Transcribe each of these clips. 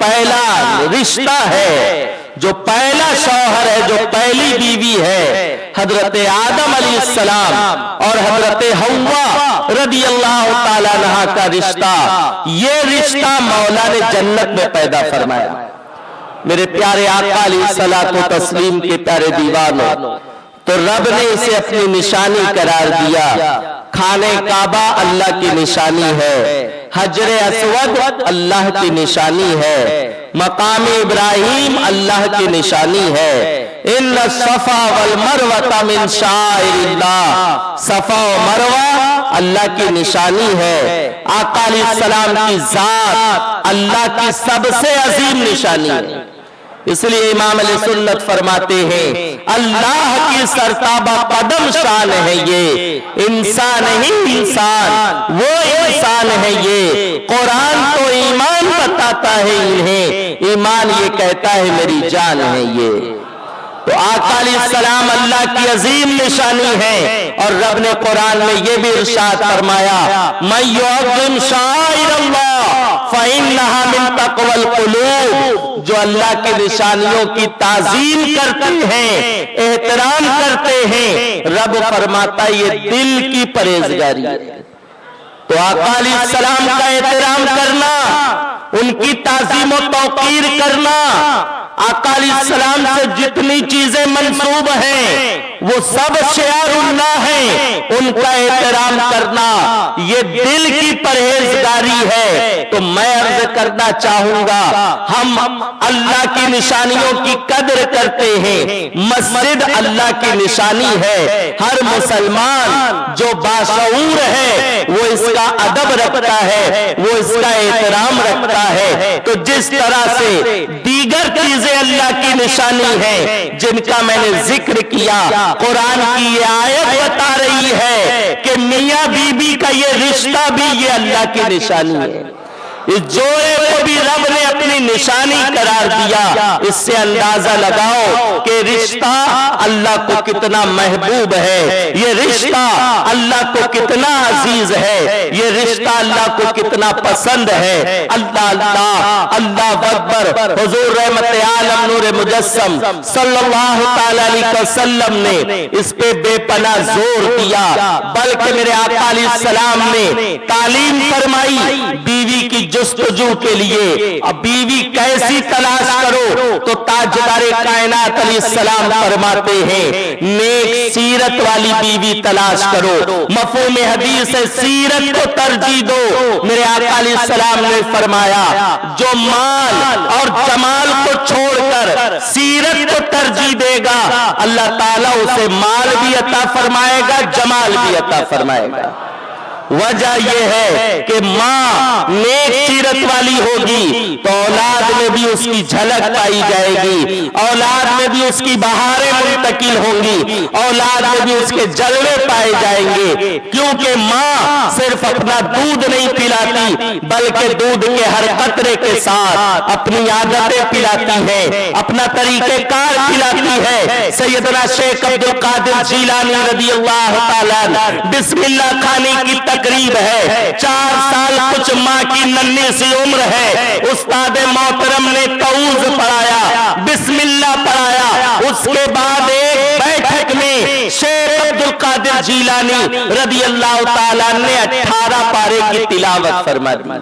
پہلا رشتہ ہے, جو پہلا شوہر ہے, جو پہلی بیوی ہے, حضرت آدم علیہ السلام اور حضرت حوا رضی اللہ تعالیٰ عنہا کا رشتہ, یہ رشتہ مولا نے جنت میں پیدا فرمایا. میرے پیارے آقا علیہ الصلوۃ والتسلیم کے پیارے دیوانوں, تو رب نے اسے اپنی نشانی قرار دیا. خانہ کعبہ اللہ کی نشانی ہے, حجر اسود اللہ کی نشانی ہے, مقام ابراہیم اللہ کی نشانی ہے. ان الصفا والمروہ من شعائر اللہ, صفا و مروہ اللہ کی نشانی ہے. آقا علیہ السلام کی ذات اللہ کی سب سے عظیم نشانی ہے. اس لیے امام علیہ سنت فرماتے ہیں اللہ کی سرتابہ قدم شان ہے یہ, انسان ہی انسان وہ انسان ہے یہ. قرآن تو ایمان بتاتا ہے انہیں, ایمان یہ کہتا ہے میری جان ہے یہ. تو آقا علیہ السلام اللہ کی عظیم نشانی ہے, اور رب نے قرآن میں یہ بھی ارشاد فرمایا مَن یعظم شعائر اللہ فإنہا من تقوی القلوب, جو اللہ کی نشانیوں کی تعظیم کرتے ہیں, احترام کرتے ہیں, رب فرماتا یہ دل کی پرہیزگاری ہے. تو آقا علیہ السلام کا احترام کرنا, ان کی تعظیم و توقیر کرنا, آقا علیہ السلام سے جتنی چیزیں منسوب ہیں وہ سب شعار اللہ ہیں, ان کا احترام کرنا یہ دل کی پرہیزگاری ہے. تو میں عرض کرنا چاہوں گا, ہم اللہ کی نشانیوں کی قدر کرتے ہیں, مسجد اللہ کی نشانی ہے. ہر مسلمان جو باشعور ہے وہ اس کا ادب رکھتا ہے, وہ اس کا احترام رکھتا ہے. تو جس طرح سے دیگر چیزیں اللہ کی نشانی ہے جن کا میں نے ذکر کیا, قرآن کی یہ آیت بتا رہی ہے کہ میاں بی بی کا یہ رشتہ بھی یہ اللہ کی نشانی ہے. اس جوڑے کو بھی رب نے اپنی نشانی قرار دیا. اس سے اندازہ لگاؤ کہ رشتہ اللہ کو کتنا محبوب ہے, یہ رشتہ اللہ کو کتنا عزیز ہے, یہ رشتہ اللہ کو کتنا پسند ہے. اللہ اللہ اللہ اکبر. حضور رحمت عالم نور مجسم صلی اللہ تعالی علیہ وسلم نے اس پہ بے پناہ زور دیا, بلکہ میرے آقا علیہ السلام نے تعلیم فرمائی بیوی کی جستجو کے لیے. اب بیوی کیسی تلاش کرو, تو تاجدار کائنات علیہ السلام فرماتے ہیں نیک سیرت والی بیوی تلاش کرو. مفہوم حدیث ہے سیرت کو ترجیح دو. میرے آقا علیہ السلام نے فرمایا جو مال اور جمال کو چھوڑ کر سیرت کو ترجیح دے گا, اللہ تعالیٰ اسے مال بھی عطا فرمائے گا, جمال بھی عطا فرمائے گا. وجہ یہ ہے کہ ماں نیک سیرت والی ہوگی تو اولاد میں بھی اس کی جھلک پائی جائے گی, اولاد میں بھی اس کی بہاریں منتقل ہوں گی, اولاد میں بھی اس کے جلوے پائے جائیں گے. کیونکہ ماں صرف اپنا دودھ نہیں پلاتی بلکہ دودھ کے ہر قطرے کے ساتھ اپنی عادتیں پلاتی ہے, اپنا طریقہ کار پلاتی ہے. سیدنا شیخ عبد القادر جیلانی رضی اللہ تعالیٰ بسم اللہ کھانے کی تقریب ہے, 4 سال کچھ ماں کی ننھی سی عمر ہے, استاد محترم نے تعوذ پڑھایا, بسم اللہ پڑھایا. اس کے بعد ایک بیٹھک میں شیخ عبد القادر جیلانی رضی اللہ تعالیٰ نے 18 پارے کی تلاوت فرما دی.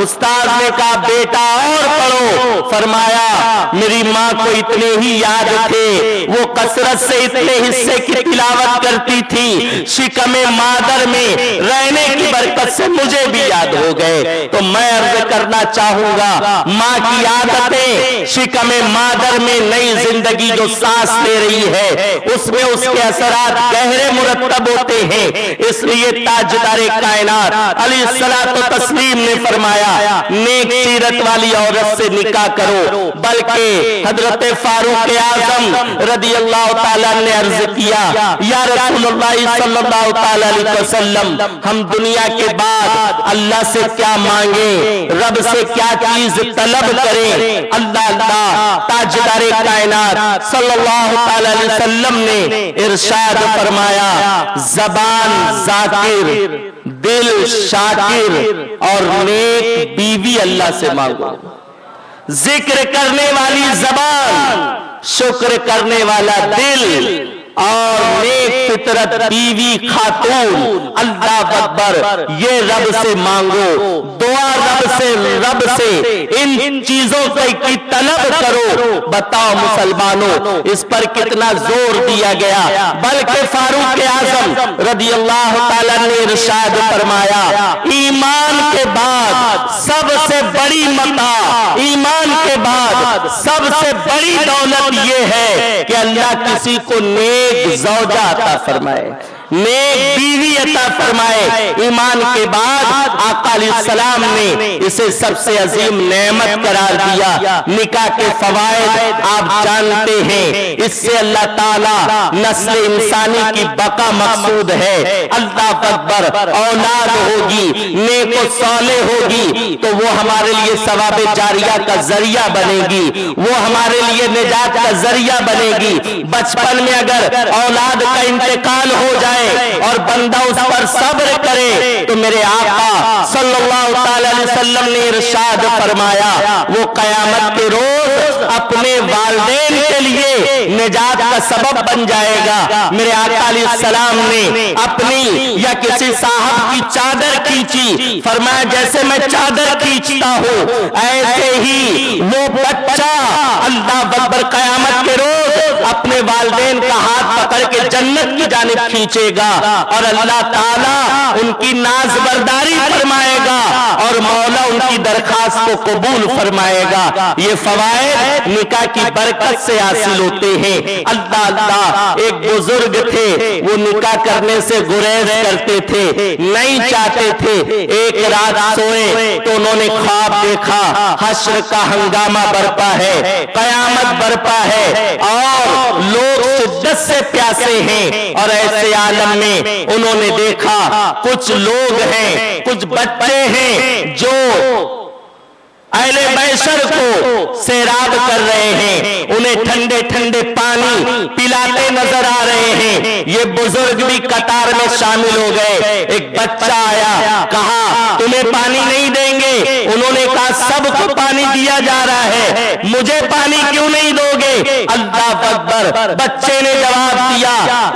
استاد نے کہا بیٹا اور پڑھو, فرمایا میری ماں کو اتنے ہی یاد تھے, وہ کثرت سے اتنے حصے کی تلاوت کرتی تھی, شکم مادر میں رہنے کی برکت سے مجھے بھی یاد ہو گئے. تو میں عرض کرنا چاہوں گا ماں کی عادتیں شکم مادر میں نئی زندگی جو سانس لے رہی ہے اس میں اس کے اثرات گہرے مرتب ہوتے ہیں. اس لیے تاجدار کائنات علیہ الصلوۃ والتسلیم نے فرمایا نیک سیرت والی عورت سے نکاح کرو. بلکہ حضرت فاروق اعظم رضی اللہ تعالیٰ نے عرض کیا یا رسول اللہ صلی اللہ تعالیٰ علیہ وسلم, ہم دنیا کے بعد اللہ سے کیا مانگیں, رب سے کیا چیز طلب کریں. اللہ اللہ تاجدار کائنات صلی اللہ تعالیٰ علیہ وسلم نے ارشاد فرمایا زبان ذاکر, دل شاکر اور نیک بیوی اللہ سے مانگو، ذکر کرنے والی زبان، شکر کرنے والا دل اور نیک فطرت بیوی خاتون، اللہ اکبر، یہ رب سے مانگو، دعا رب سے ان چیزوں کی طلب کرو۔ بتاؤ مسلمانوں اس پر کتنا زور دیا گیا، بلکہ فاروق اعظم رضی اللہ تعالیٰ نے ارشاد فرمایا، ایمان کے بعد سب سے بڑی متاع، ایمان کے بعد سب سے بڑی دولت یہ ہے کہ اللہ کسی کو نیک زوجہ عطا فرمائے، نیک بیوی عطا فرمائے۔ ایمان کے بعد آقا علیہ السلام نے اسے سب سے عظیم نعمت قرار دیا۔ نکاح کے فوائد آپ جانتے ہیں، اس سے اللہ تعالیٰ نسل انسانی کی بقا مقصود ہے۔ اللہ اکبر، اولاد ہوگی، نیک و صالح ہوگی تو وہ ہمارے لیے ثواب جاریہ کا ذریعہ بنے گی، وہ ہمارے لیے نجات کا ذریعہ بنے گی۔ بچپن میں اگر اولاد کا انتقال ہو جائے اور بندہ اس پر صبر کرے تو میرے آقا صلی اللہ تعالی علیہ وسلم نے ارشاد فرمایا، وہ قیامت کے روز اپنے والدین کے لیے نجات کا سبب بن جائے گا۔ میرے آقا علیہ السلام نے اپنی یا کسی صاحب کی چادر کھینچی، فرمایا جیسے میں چادر کھینچتا ہوں ایسے ہی وہ بچہ اللہ اکبر قیامت کے روز اپنے والدین کا ہاتھ پکڑ کے جنت کی جانب کھینچے گا اور اللہ تعالیٰ ان کی ناز برداری فرمائے گا اور مولا ان کی درخواست کو قبول فرمائے گا۔ یہ فوائد نکاح کی برکت سے حاصل ہوتے ہیں۔ اللہ، ایک بزرگ تھے، وہ نکاح کرنے سے گریز کرتے تھے، نہیں چاہتے تھے۔ ایک رات سوئے تو انہوں نے خواب دیکھا، حشر کا ہنگامہ برپا ہے، قیامت برپا ہے اور لوگ شدت سے پیاسے ہیں، اور ایسے عالم میں انہوں نے دیکھا کچھ لوگ ہیں، کچھ بچے ہیں جو اہل بیشر کو سیراب کر رہے ہیں، انہیں ٹھنڈے ٹھنڈے پانی پلاتے نظر آ رہے ہیں۔ یہ بزرگ بھی قطار میں شامل ہو گئے۔ ایک بچہ آیا، کہا تمہیں پانی نہیں دیں گے؟ انہوں نے کہا سب کو پانی دیا جا رہا ہے، مجھے پانی کیوں نہیں دو گے؟ اللہ اکبر، بچے نے جواب دیا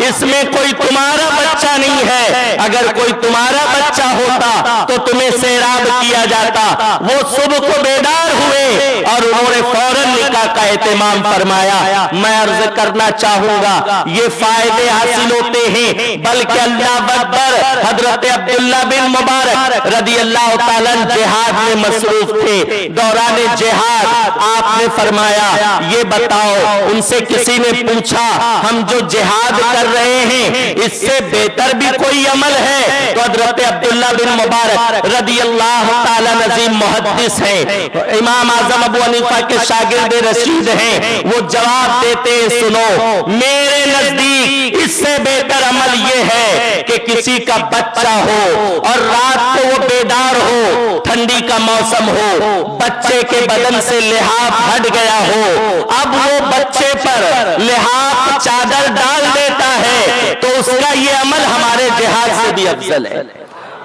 اس میں کوئی تمہارا بچہ نہیں ہے، اگر کوئی تمہارا بچہ ہوتا تو تمہیں سیراب کیا جاتا۔ وہ صبح کو بیدار ہوئے اور انہوں نے فوراً نکاح کا اہتمام فرمایا۔ میں عرض کرنا چاہوں گا یہ فائدے حاصل ہوتے ہیں، بلکہ اللہ اکبر، حضرت عبداللہ بن مبارک رضی اللہ تعالیٰ جہاد میں مصروف تھے۔ دوران جہاد آپ نے فرمایا یہ بتاؤ، ان سے کسی نے پوچھا ہم جو جہاد کر رہے ہیں اس سے بہتر بھی کوئی عمل ہے؟ تو حضرت عبداللہ بن مبارک رضی اللہ تعالیٰ عظیم محدث ہیں، امام اعظم ابو حنیفہ کے شاگرد رشید ہیں، وہ جواب دیتے سنو، میرے نزدیک اس سے بہتر عمل یہ ہے کہ کسی کا بچہ ہو اور رات کو وہ بیدار ہو، ٹھنڈی کا موسم ہو، بچے کے بدن سے لحاف ہٹ گیا ہو، اب وہ بچے پر لحاف چادر ڈال دیتا ہے تو اس کا یہ عمل ہمارے جہاد سے بھی افضل ہے۔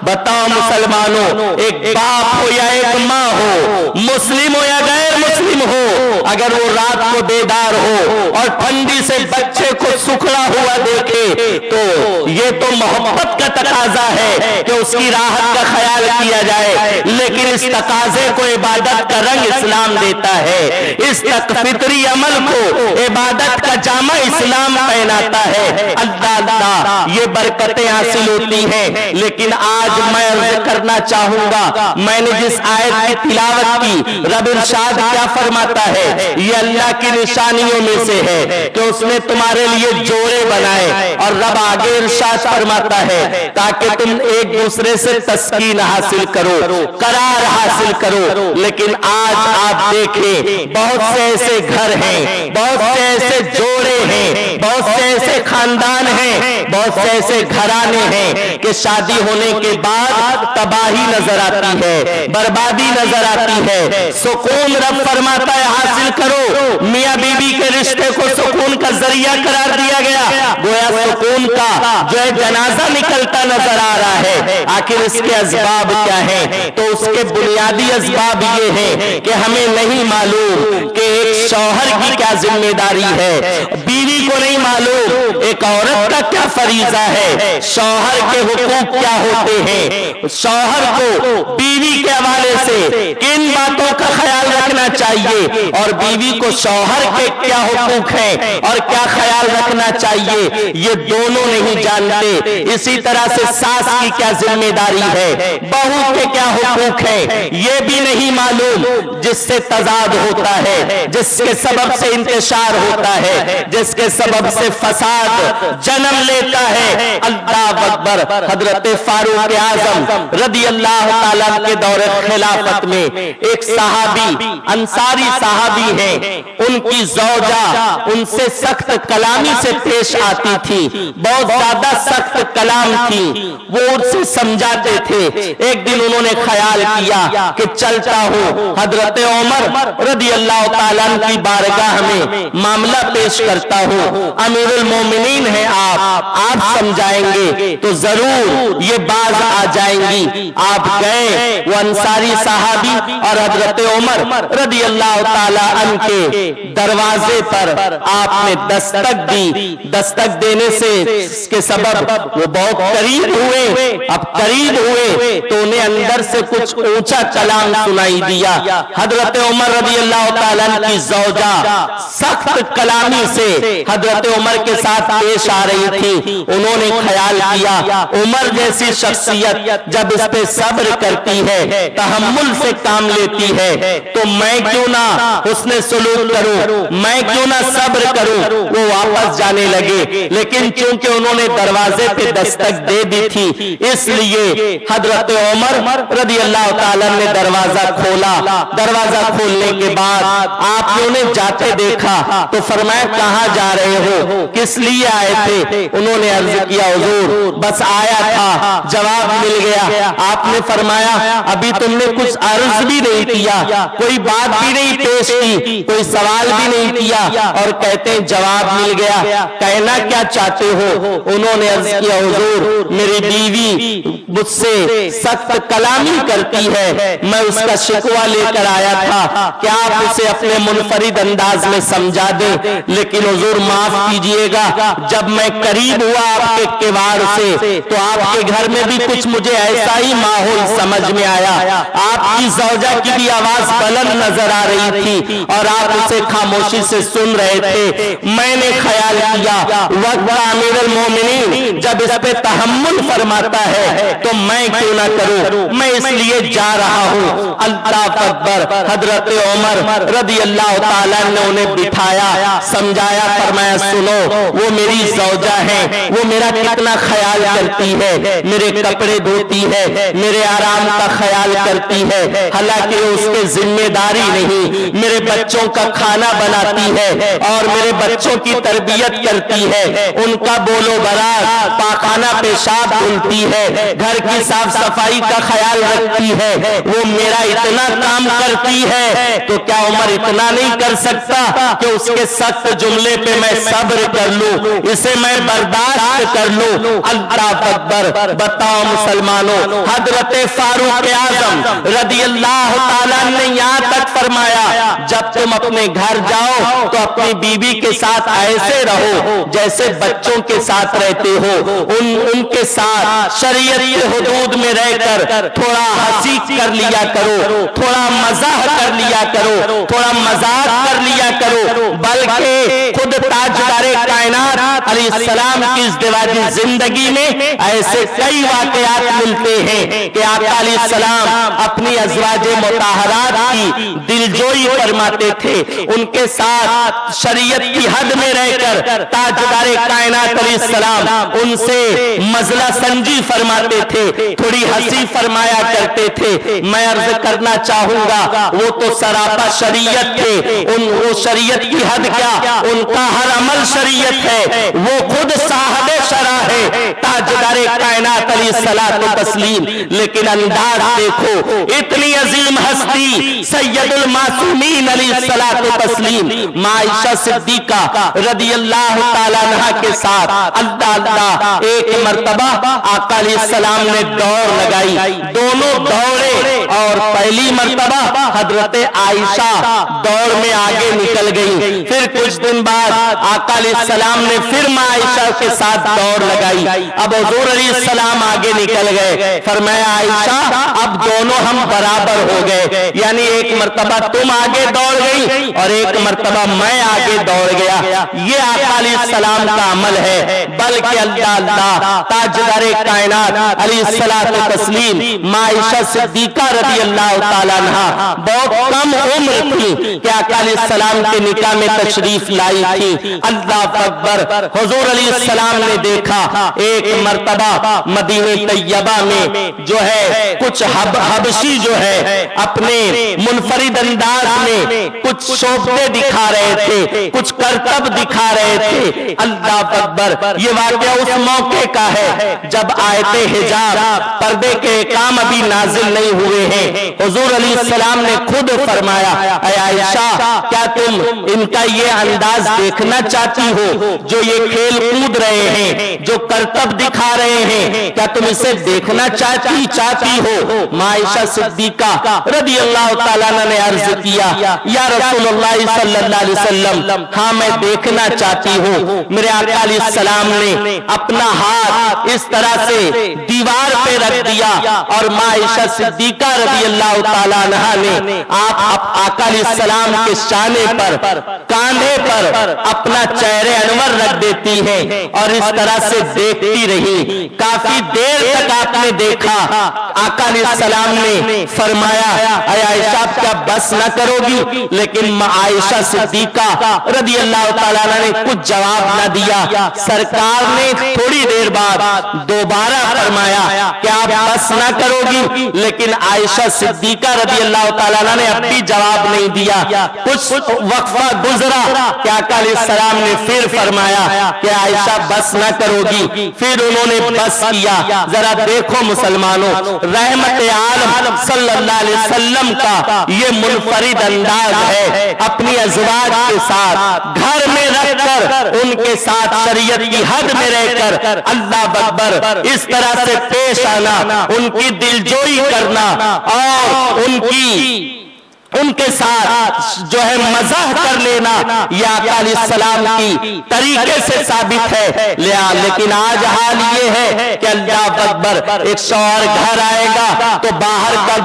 بتاؤ مسلمانوں، ایک باپ ہو یا ایک ماں ہو، مسلم ہو یا غیر مسلم ہو، اگر وہ رات کو بیدار ہو اور ٹھنڈی سے بچے کو سکھڑا ہوا دیکھے تو یہ تو محبت کا تقاضا ہے کہ اس کی راحت کا خیال کیا جائے، لیکن اس تقاضے کو عبادت کا رنگ اسلام دیتا ہے، اس فطری عمل کو عبادت کا جامع اسلام پہناتا ہے۔ اللہ، یہ برکتیں حاصل ہوتی ہیں۔ لیکن آج میں عرض کرنا چاہوں گا، میں نے جس آیت کی تلاوت کی، رب ارشاد کیا فرماتا ہے؟ یہ اللہ کی نشانیوں میں سے ہے کہ اس نے تمہارے لیے جوڑے بنائے، اور رب آگے ارشاد فرماتا ہے تاکہ تم ایک دوسرے سے تسکین حاصل کرو، قرار حاصل کرو۔ لیکن آج آپ دیکھیں بہت سے ایسے گھر ہیں، بہت سے ایسے جوڑے ہیں، بہت سے ایسے خاندان ہیں, بہت سے ایسے گھرانے ہیں کہ شادی ہونے کے بعد تباہی نظر آتی ہے, بربادی نظر آتی ہے. سکون رب فرماتا ہے حاصل کرو. میاں بیوی کے رشتے کو سکون کا ذریعہ قرار دیا گیا, گویا سکون کا جو ہے جنازہ نکلتا نظر آ رہا ہے. آخر اس کے اسباب کیا ہیں؟ تو اس کے بنیادی اسباب یہ ہیں کہ ہمیں نہیں معلوم کہ ایک شوہر کی کیا ذمہ داری ہے, بیوی کو نہیں معلوم ایک عورت کا کیا فریضہ ہے, شوہر کے حقوق کیا ہوتے ہیں, شوہر کو بیوی کے حوالے سے کن باتوں کا خیال رکھنا چاہیے, اور بیوی کو شوہر کے کیا حقوق ہیں اور کیا خیال رکھنا چاہیے, یہ دونوں نہیں جانتے. اسی طرح سے ساس کی کیا ذمہ داری ہے, بہو کے کیا حقوق ہیں, یہ بھی نہیں معلوم, جس سے تضاد ہوتا ہے, جس کے سبب سے انتشار ہوتا ہے, جس کے سبب سے فساد جنم لیتا ہے. اللہ اکبر. حضرت فاروق اعظم رضی اللہ تعالیٰ کے دور خلافت میں ایک صحابی, انصاری صحابی ہیں, ان کی زوجہ ان سے سخت کلامی سے پیش آتی تھی, بہت زیادہ سخت کلام تھی, وہ ان سے سمجھاتے تھے. ایک دن انہوں نے خیال کیا کہ چلتا ہوں حضرت عمر رضی اللہ تعالیٰ کی بارگاہ میں معاملہ پیش کرتا ہوں, امیر المومنین ہیں آپ سمجھائیں گے تو ضرور یہ باز آ جائیں گی. آپ گئے, وہ انصاری صحابی اور حضرت عمر رضی اللہ تعالیٰ عنہ کے دروازے پر آپ نے دستک دی. دستک دینے سے اس کے سبب وہ بہت قریب ہوئے. اب قریب ہوئے تو انہیں اندر سے کچھ اونچا کلام سنائی دیا. حضرت عمر رضی اللہ تعالیٰ عنہ کی زوجہ سخت کلامی سے حضرت عمر کے ساتھ پیش آ رہی تھی. انہوں نے خیال کیا عمر جیسی شخصیت جب اس پہ صبر کرتی ہے, تحمل سے کام لیتی ہے, تو میں کیوں نہ حسن سلوک کروں, میں کیوں نہ صبر کروں. وہ واپس جانے لگے, لیکن چونکہ انہوں نے دروازے پہ دستک دے دی تھی, اس لیے حضرت عمر رضی اللہ تعالیٰ نے دروازہ کھولا. دروازہ کھولنے کے بعد آپ نے انہیں جاتے دیکھا تو فرمایا کہاں جا رہے ہو, کس لیے آئے تھے؟ انہوں نے عرض کیا حضور بس آیا تھا, جواب مل گیا. آپ نے فرمایا ابھی تم نے کچھ عرض بھی نہیں کیا, کوئی بات بھی نہیں پیش کی, کوئی سوال بھی نہیں کیا, اور کہتے ہیں جواب مل گیا, کہنا کیا چاہتے ہو؟ انہوں نے عرض کیا حضور میری بیوی مجھ سے سخت کلامی کرتی ہے, میں اس کا شکوہ لے کر آیا تھا, کیا آپ اسے اپنے منفرد انداز میں سمجھا دیں. لیکن حضور معاف کیجئے گا, جب میں قریب ہوا آپ کے کیوار سے تو آپ کے گھر میں بھی کچھ مجھے ایسا ہی ماحول سمجھ میں آیا. آپ کی زوجہ کی بھی آواز بلند نظر آ رہی تھی اور آپ اسے خاموشی سے سن رہے تھے. میں نے خیال کیا وقت امیر المومنین جب اس پہ تحمل فرماتا ہے تو میں کیوں نہ کروں, میں اس لیے جا رہا ہوں. اللہ اکبر. حضرت عمر رضی اللہ تعالیٰ نے انہیں بٹھایا, سمجھایا, فرمایا سنو وہ میری زوجہ ہے, وہ میرا کتنا خیال کرتی ہے, میرے کپڑے دھوتی ہے, میرے آرام کا خیال کرتی ہے, حالانکہ اس کے ذمہ داری نہیں, میرے بچوں کا کھانا بناتی ہے اور میرے بچوں کی تربیت کرتی ہے, ان کا بولو برات, پاخانہ پیشاب دھلتی ہے, گھر کی صاف صفائی کا خیال رکھتی ہے, وہ میرا اتنا کام کرتی ہے, تو کیا عمر اتنا نہیں کر سکتا کہ اس کے سخت جملے پہ میں صبر کر لوں, اسے میں برداشت کر لوں. اللہ اکبر. بتاؤ مسلمانوں, حضرت فاروق اعظم رضی اللہ تعالیٰ نے یہاں تک فرمایا جب تم اپنے گھر جاؤ تو اپنی بیوی کے ساتھ ایسے رہو جیسے بچوں کے ساتھ رہتے ہو, ان کے ساتھ شریعت کے حدود میں رہ کر تھوڑا ہنسی کر لیا کرو, تھوڑا مزاح کر لیا کرو, تھوڑا مذاق کر لیا کرو, بلکہ خود تاجدار کائنات علیہ السلام کی ازدواجی زندگی میں ایسے کئی واقعات ملتے ہیں کہ آقا علیہ السلام اپنی ازواج مطہرات کی دلجوئی فرماتے تھے، ان کے ساتھ شریعت کی حد میں رہ کر تاجدار کائنات علیہ السلام ان سے مزلہ سنجی فرماتے تھے، تھوڑی ہنسی فرمایا کرتے تھے۔ میں عرض کرنا چاہوں گا وہ تو سراپا شریعت تھے، وہ شریعت کی حد کیا، ان کا ہر عمل شریعت ہے، وہ خود صاحب شرع ہے تاجدار کائنات علیہ الصلوۃ والتسلیم۔ لیکن انداز دیکھو، اتنی عظیم ہستی سید المعصومین علیہ الصلوۃ والتسلیم عائشہ صدیقہ رضی اللہ تعالیٰ عنہا کے ساتھ اللہ ایک مرتبہ آقا علیہ السلام نے دوڑ لگائی، دونوں دوڑے اور پہلی مرتبہ حضرت عائشہ دوڑ میں آگے نکل گئی، پھر کچھ دن بعد آقا علیہ السلام نے پھر عائشہ کے ساتھ دوڑ لگائی، اب حضور علیہ السلام آگے نکل گئے، فرمایا عائشہ اب دونوں ہم برابر ہو گئے، یعنی ایک مرتبہ تم آگے دوڑ گئی اور ایک مرتبہ میں آگے دوڑ گیا۔ یہ آقا علیہ السلام کا عمل ہے، بلکہ اللہ تاجدار کائنات علیہ الصلوۃ والتسلیم عائشہ صدیقہ رضی اللہ تعالیٰ عنہا بہت کم عمر تھی کہ آقا علیہ السلام کے نکاح میں تشریف لائی تھی۔ اللہ اکبر، حضور علیہ السلام نے دیکھا ایک مرتبہ مدینہ طیبہ میں جو ہے کچھ حبشی جو ہے اپنے منفرد انداز میں کچھ شوبے دکھا رہے تھے، کچھ کرتب دکھا رہے تھے۔ اللہ اکبر، یہ واقعہ اس موقع کا ہے جب آیت حجاب پردے کے احکام ابھی نازل نہیں ہوئے ہیں۔ حضور علیہ السلام نے خود فرمایا اے عائشہ کیا تم ان کا یہ انداز دیکھنا چاہتی ہو جو یہ کھیل کود رہے ہیں، جو کرتب دکھا رہے ہیں، کیا تم اسے دیکھنا چاہتی ہو؟ عائشہ صدیقہ رضی اللہ تعالیٰ نے عرض کیا یا رسول اللہ صلی اللہ علیہ وسلم ہاں میں دیکھنا چاہتی ہوں۔ میرے آقا علیہ السلام نے اپنا ہاتھ اس طرح سے دیوار پہ رکھ دیا اور عائشہ صدیقہ رضی اللہ تعالیٰ عنہا نے آقا علیہ السلام کے شانے پر کاندھے پر اپنا چہرے انور رکھ دیتی ہیں اور اس طرح سے دیکھتی رہی۔ کافی دیر تک آپ نے دیکھا، آقا علیہ السلام نے فرمایا اے عائشہ کیا بس نہ کرو گی؟ لیکن عائشہ صدیقہ رضی اللہ تعالیٰ نے کچھ جواب نہ دیا۔ سرکار نے تھوڑی دیر بعد دوبارہ فرمایا کہ آپ بس نہ کرو گی، لیکن عائشہ صدیقہ رضی اللہ تعالیٰ نے اب بھی جواب نہیں دیا۔ کچھ وقفہ گزرا کہ آقا علیہ السلام نے پھر فرمایا کہ عائشہ بس نہ کرو گی، پھر انہوں نے بس کیا۔ ذرا دیکھو مسلمانوں، رحمت عالم صلی اللہ علیہ وسلم کا یہ منفرد انداز ہے، اپنی ازواج کے ساتھ گھر میں رکھ کر ان کے ساتھ شریعت کی حد میں رہ کر اللہ اکبر اس طرح سے پیش آنا، ان کی دلجوئی کرنا اور ان کے ساتھ جو ہے مزاح کر لینا، یہ آقا علیہ السلام کی طریقے سے ثابت ہے۔ لیکن آج حال یہ ہے کہ اللہ اکبر ایک شوہر گھر آئے گا تو باہر کا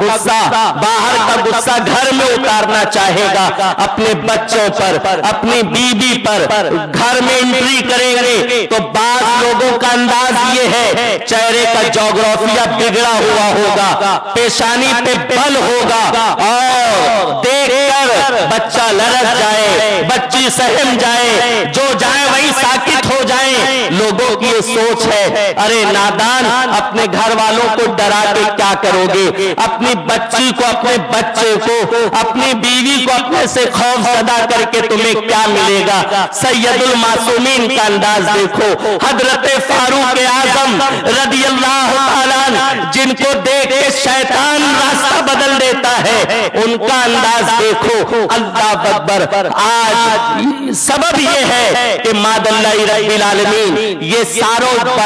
غصہ گھر میں اتارنا چاہے گا، اپنے بچوں پر، اپنی بیوی پر گھر میں انٹری کریں گے تو بعض لوگوں کا انداز یہ ہے چہرے کا جغرافیہ بگڑا ہوا ہوگا، پیشانی پہ بل ہوگا اور دیکھ کر بچہ لرز جائے، بچی سہم جائے، جو جائے وہی ساکت ہو جائے۔ لوگوں کی یہ سوچ ہے ارے نادان، اپنے گھر والوں کو ڈرا کے کیا کرو گے، اپنی بچی کو، اپنے بچے کو، اپنی بیوی کو اپنے سے خوف زدہ کر کے تمہیں کیا ملے گا۔ سید المعصومین کا انداز دیکھو، حضرت فاروق اعظم رضی اللہ تعالیٰ جن کو دیکھ کے شیطان راستہ بدل دیتا ہے، ان کا انداز دیکھو۔ اللہ اکبر، آج سبب یہ ہے کہ ماد اللہ رب العالمین یہ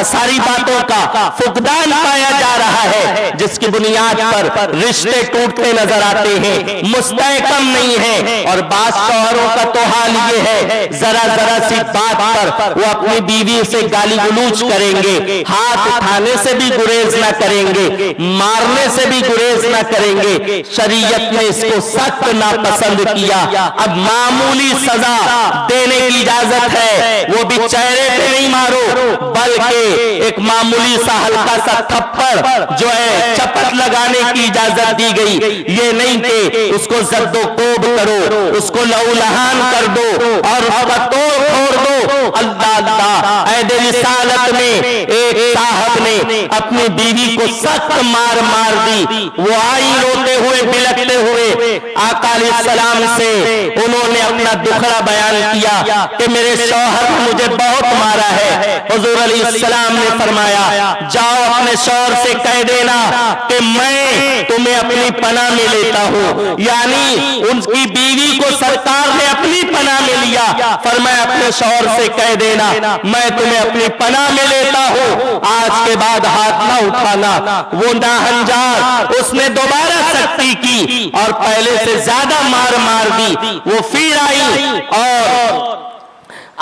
ساری باتوں کا فقدان پایا جا رہا ہے، جس کی بنیاد پر رشتے ٹوٹتے نظر آتے ہیں، مستحکم نہیں ہے۔ اور بعض شوہروں کا تو حال یہ ہے، ذرا ذرا سی بات پر وہ اپنی بیوی سے گالی گلوچ کریں گے، ہاتھ اٹھانے سے بھی گریز نہ کریں گے، مارنے سے بھی گریز نہ کریں گے۔ شریعت نے اس کو سخت ناپسند کیا۔ اب معمولی سزا دینے کی اجازت ہے، وہ بھی چہرے پہ نہیں مارو، بلکہ ایک معمولی سا ہلکا سا تھپڑ جو ہے چپت لگانے کی اجازت دی گئی۔ یہ نہیں کہ اس کو زد و کوب کرو، اس کو لہو لہان کر دو اور اس کا توڑ پھوڑ دو۔ اللہ اللہ، عہد رسالت میں ایک صاحب نے اپنی بیوی کو سخت مار دی، وہ آئی روتے ہوئے بلکتے ہوئے آقا علیہ السلام سے انہوں نے اپنا دکھڑا بیان کیا کہ میرے شوہر نے مجھے بہت مارا ہے۔ حضور علیہ السلام نے فرمایا جاؤ اپنے شوہر سے کہہ دینا کہ میں تمہیں اپنی پناہ میں لیتا ہوں، یعنی ان کی بیوی کو سرکار نے اپنی پناہ میں لیا۔ فرمایا اپنے شوہر سے کہہ دینا میں تمہیں اپنی پناہ میں لیتا ہوں، آج کے بعد ہاتھ نہ اٹھانا۔ وہ ناہنجار اس نے دوبارہ سختی کی اور پہلے سے زیادہ مار دی۔ وہ پھر آئی اور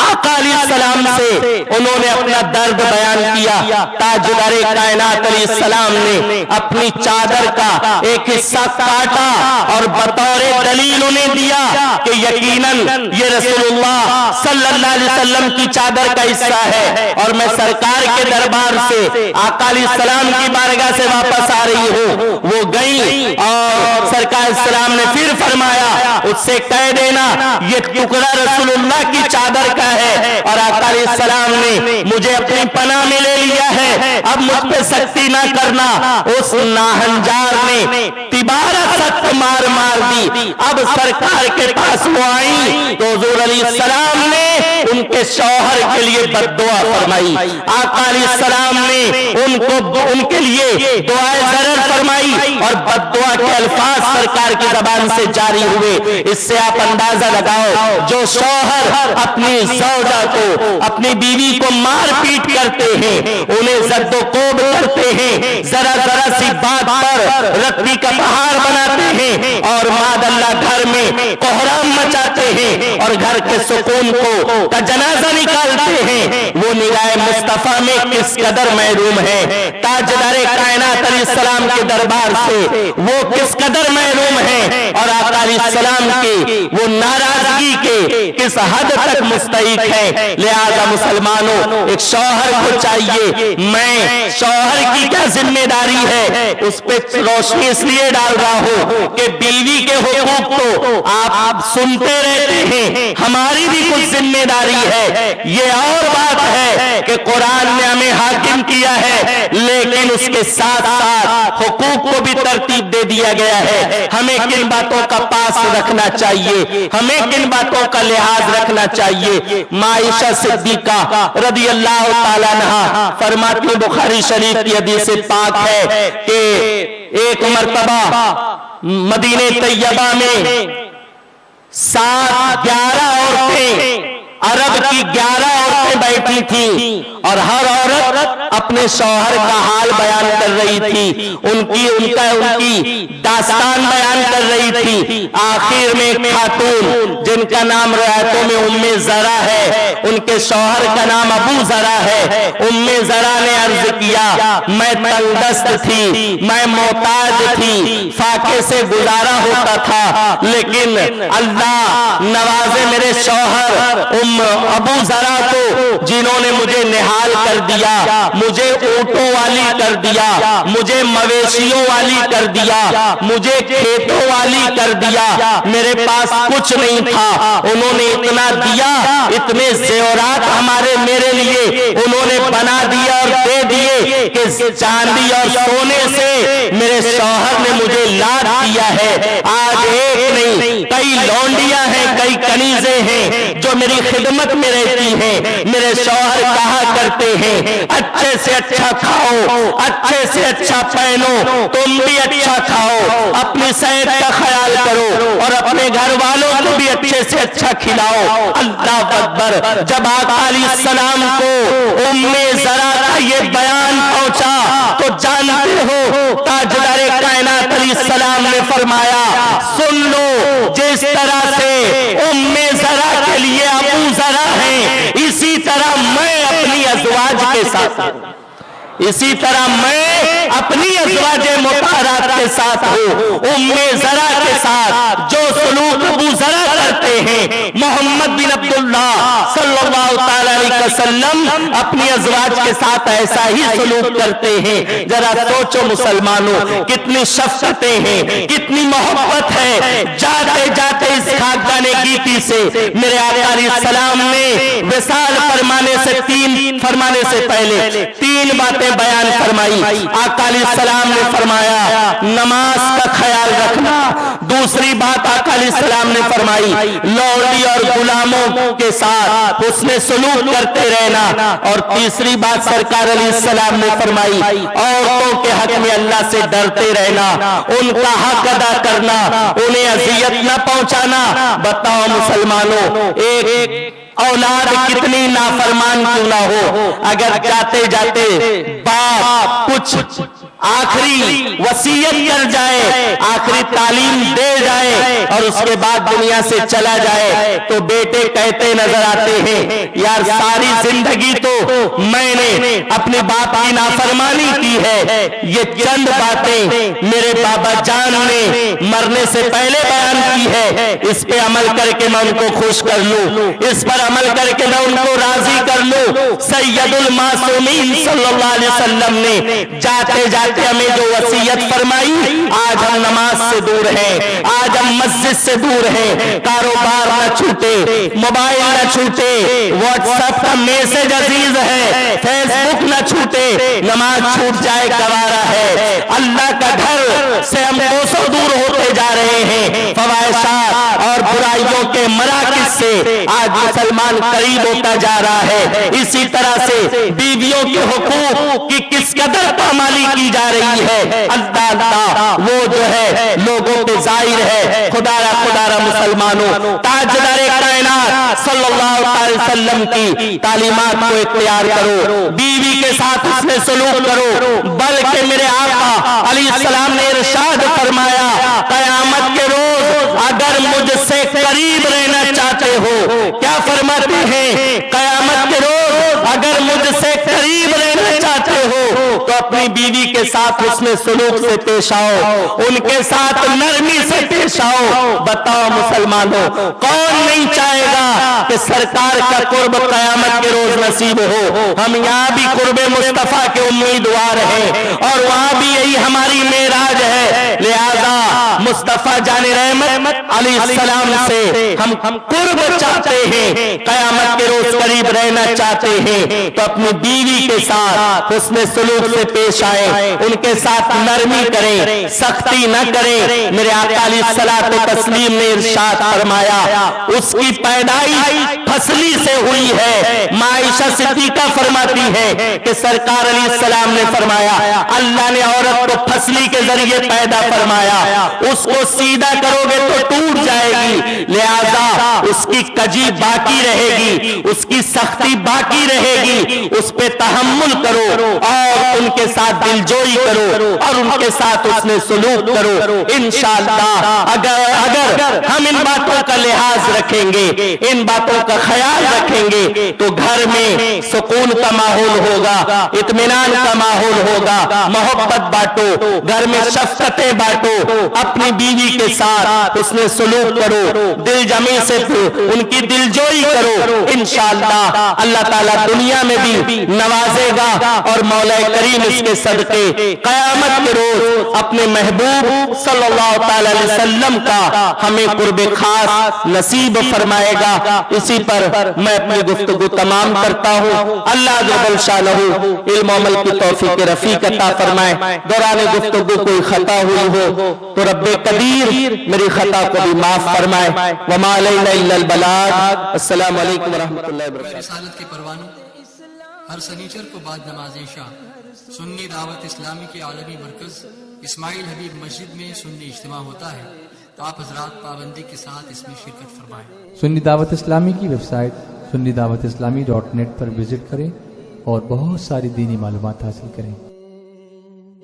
آقا علیہ السلام سے انہوں نے اپنا درد بیان کیا۔ تاجدار کائنات علیہ السلام نے اپنی چادر کا ایک حصہ کاٹا اور بطور دلیل انہیں دیا کہ یقیناً یہ رسول اللہ صلی اللہ علیہ وسلم کی چادر کا حصہ ہے، اور میں سرکار کے دربار سے آقا علیہ السلام کی بارگاہ سے واپس آ رہی ہوں۔ وہ گئی اور سرکار السلام نے پھر فرمایا اس سے کہہ دینا یہ ٹکڑا رسول اللہ کی چادر کا ہے، اور آقا علیہ السلام نے مجھے اپنی پناہ میں لے لیا ہے، اب مجھ پہ سختی نہ کرنا۔ اس ناہنجار نے تیبارہ سخت مار دی۔ اب سرکار کے پاس وہ آئی تو حضور علیہ السلام نے ان کے شوہر کے لیے بد دعا فرمائی۔ آقا علیہ السلام نے ان کے لیے دعائے ضرر فرمائی اور بد دعا کے الفاظ سرکار کی زبان سے جاری ہوئے۔ اس سے آپ اندازہ لگاؤ جو شوہر اپنی زوجہ کو، اپنی بیوی کو مار پیٹ کرتے ہیں، انہیں زد و کوب کرتے ہیں، ذرا ذرا سی بات پر رتی کا پہاڑ بناتے ہیں اور ماد اللہ گھر میں کوہرام مچاتے ہیں اور گھر کے سکون کا جنازہ نکالتے ہیں، وہ نگاہ مصطفیٰ میں کس قدر محروم ہے۔ تاجدار کائنات علیہ السلام کے دربار سے وہ کس قدر محروم ہے، اور آقا علیہ السلام کی وہ ناراضگی کے کس حد تک مستحق ہے۔ لہذا مسلمانوں، ایک شوہر کو چاہیے، میں شوہر کی کیا ذمہ داری ہے اس پہ روشنی اس لیے ڈال رہا ہوں کہ بیوی کے حقوق تو آپ سنتے رہتے ہیں، ہماری بھی کچھ ذمہ داری ہے۔ یہ اور بات ہے کہ قرآن نے ہمیں حاکم کیا ہے، لیکن اس کے ساتھ ساتھ حقوق کو بھی ترتیب دے دیا گیا ہے۔ ہمیں کن باتوں کا پاس رکھنا چاہیے، ہمیں کن باتوں کا لحاظ رکھنا چاہیے۔ عائشہ صدیقہ رضی اللہ تعالیٰ عنہا فرماتی، بخاری شریف کی حدیث پاک ہے کہ ایک مرتبہ مدینہ طیبہ میں 11 عورتیں، عرب کی 11 عورتیں بیٹھی تھیں اور ہر عورت اپنے شوہر کا حال بیان کر رہی تھی، ان کی داستان بیان کر رہی تھی۔ آخر میں ایک خاتون جن کا نام روایتوں میں ام زرع ہے، ان کے شوہر کا نام ابو زرع ہے، ام زرع نے عرض کیا میں تنگ دست تھی، میں محتاج تھی، فاقے سے گزارا ہوتا تھا، لیکن اللہ نوازے میرے شوہر ابو زرع کو، جنہوں نے مجھے نہال کر دیا، مجھے اونٹوں والی کر دیا، مجھے مویشیوں والی کر دیا، مجھے کھیتوں والی کر دیا، میرے پاس کچھ نہیں تھا، انہوں نے اتنا دیا، اتنے زیورات میرے لیے انہوں نے بنا دیا اور دے دیے کہ چاندی اور سونے سے میرے شوہر نے مجھے لاد دیا ہے۔ آج ایک نہیں کئی لونڈیاں ہیں، کئی کنیزیں ہیں جو میری خدمت میں رہتی ہیں، میرے میرے شوہر کہا کرتے ہیں اچھے سے اچھا کھاؤ، اچھے سے اچھا پہنو، تم بھی اچھا کھاؤ، اپنی صحت کا خیال کرو اور اپنے گھر والوں کو بھی اچھے سے اچھا کھلاؤ۔ اللہ اکبر۔ جب آقا علیہ السلام کو ام زرع کا یہ بیان پہنچا تو جانتے ہو تاجدار کائنات علیہ السلام نے فرمایا سن لو، جس طرح سے ام زرع کے لیے ابو زرع ہیں، اسی طرح میں اپنی ازواج کے ساتھ ہوں، اسی طرح میں اپنی ازواج مطہرات کے ساتھ ہوں۔ ام زرع کے ساتھ جو سلوک ابو زرع کرتے ہیں، محمد بن عبداللہ صلی اللہ تعالی علیہ وسلم اپنی ازواج کے ساتھ ایسا ہی سلوک کرتے ہیں۔ ذرا سوچو مسلمانوں، کتنی شفقتیں ہیں، کتنی محبت ہے۔ جاتے جاتے اس خاکدان گیتی سے میرے آقا علیہ السلام نے وصال فرمانے سے پہلے تین باتیں بیان فرمائی۔ آقا علیہ السلام نے فرمایا نماز کا خیال رکھنا، دوسری بات آقا علیہ السلام نے فرمائی لوڈی اور غلاموں کے ساتھ حسن سلوک کرتے رہنا، اور تیسری بات سرکار علیہ السلام نے فرمائی عورتوں کے حق میں اللہ سے ڈرتے رہنا، ان کا حق ادا کرنا، انہیں اذیت نہ پہنچانا۔ بتاؤ مسلمانوں، ایک اولاد کتنی نافرمان کیوں نہ ہو، اگر جاتے جاتے باپ کچھ آخری وصیت کر جائے، آخری تعلیم دے جائے اور اس کے بعد دنیا سے چلا جائے تو بیٹے کہتے نظر آتے ہیں یار ساری زندگی تو میں نے اپنے باپ کی نافرمانی کی ہے، یہ چند باتیں میرے بابا جان نے مرنے سے پہلے بیان کی ہے، اس پہ عمل کر کے میں ان کو خوش کر لوں، اس پر عمل کر کے میں ان کو راضی کر لوں۔ سید المعصومین صلی اللہ علیہ وسلم نے جاتے جاتے ہمیں جو وصیت فرمائی، آج ہم نماز سے دور ہیں، آج ہم مسجد سے دور ہیں، کاروبار نہ چھوٹے، موبائل نہ چھوٹے، واٹس ایپ کا میسج عزیز ہے، فیس بک نہ چھوٹے، نماز چھوٹ جائے گوارا ہے۔ اللہ کا گھر سے ہم کوسوں دور ہوتے جا رہے ہیں، فواحشات اور برائیوں کے مراکز سے آج مسلمان قریب ہوتا جا رہا ہے۔ اسی طرح سے بیویوں کے حقوق کی کس قدر پامالی کی جا رہی ہے، اللہ وہ جو ہے لوگوں پہ ظاہر ہے۔ خدا مسلمانوں، تاجدار کائنات صلی اللہ علیہ وسلم کی تعلیمات کو اختیار کرو، بیوی کے ساتھ حسن سلوک کرو، بلکہ میرے آقا علیہ السلام نے ارشاد فرمایا قیامت کے روز اگر مجھ سے قریب رہنا چاہتے ہو، کیا فرماتے ہیں قیامت کے روز اگر مجھ سے قریب رہنا چاہتے ہو تو اپنی بیوی کے ساتھ حسن سلوک سے پیش آؤ، ان کے ساتھ نرمی سے پیش آؤ۔ بتاؤ مسلمانوں، کون نہیں چاہے گا کہ سرکار کا قرب قیامت کے روز نصیب ہو؟ ہم یہاں بھی قرب مصطفیٰ کے امیدوار ہیں اور وہاں بھی یہی ہماری معراج ہے، لہذا مصطفیٰ جان رحمت علیہ السلام سے ہم قرب چاہتے ہیں، قیامت کے روز قریب رہنا چاہتے ہیں تو اپنی بیوی کے ساتھ حسن سلوک سے پیش آئیں، ان کے ساتھ نرمی کریں، سختی نہ کریں۔ میرے آقا علیہ الصلوۃ والتسلیم نے ارشاد فرمایا اس کی پیدائش پھسلی سے ہوئی ہے۔ عائشہ صدیقہ فرماتی ہے کہ سرکار علیہ السلام نے فرمایا اللہ نے عورت کو پھسلی کے ذریعے پیدا فرمایا، اس کو سیدھا کرو گے تو ٹوٹ جائے گی، لہذا اس کی کجی باقی رہے گی، اس کی سختی باقی رہے گی، اس پہ تحمل کرو اور ان کے ساتھ دلجوئی کرو اور ان کے ساتھ اس نے سلوک کرو۔ انشاءاللہ اگر ہم ان باتوں کا لحاظ رکھیں گے، ان باتوں کا خیال رکھیں گے تو گھر میں سکون کا ماحول ہوگا، اطمینان کا ماحول ہوگا، محبت بانٹو، گھر میں شفقتیں بانٹو، اپنی بیوی کے ساتھ اس نے سلوک کرو، دل جمی سے ان کی دلجوئی کرو، انشاءاللہ اللہ تعالیٰ دنیا میں بھی نوازے گا اور مولا کریم اس کے صدقے قیامت کے روز اپنے محبوب صلی اللہ تعالی علیہ وسلم کا ہمیں قرب خاص نصیب فرمائے گا۔ اسی پر میں اپنی گفتگو تمام کرتا ہوں۔ اللہ جل شانہ علم و عمل کی توفیق رفیق عطا فرمائے۔ دوران گفتگو کوئی خطا ہوئی ہو تو رب قدیر میری خطا کو بھی معاف فرمائے۔ وما علینا الا البلاغ۔ السلام علیکم ورحمۃ اللہ وبرکاتہ۔ رسالت کے پروانوں، ہر سنیچر کو بعد نماز عشاء سنی دعوت اسلامی کے عالمی مرکز اسماعیل حبیب مسجد میں سنی اجتماع ہوتا ہے، تو آپ حضرات پابندی کے ساتھ اس میں شرکت فرمائیں۔ سنی دعوت اسلامی کی website sunni dawat islami.net پر وزٹ کریں اور بہت ساری دینی معلومات حاصل کریں۔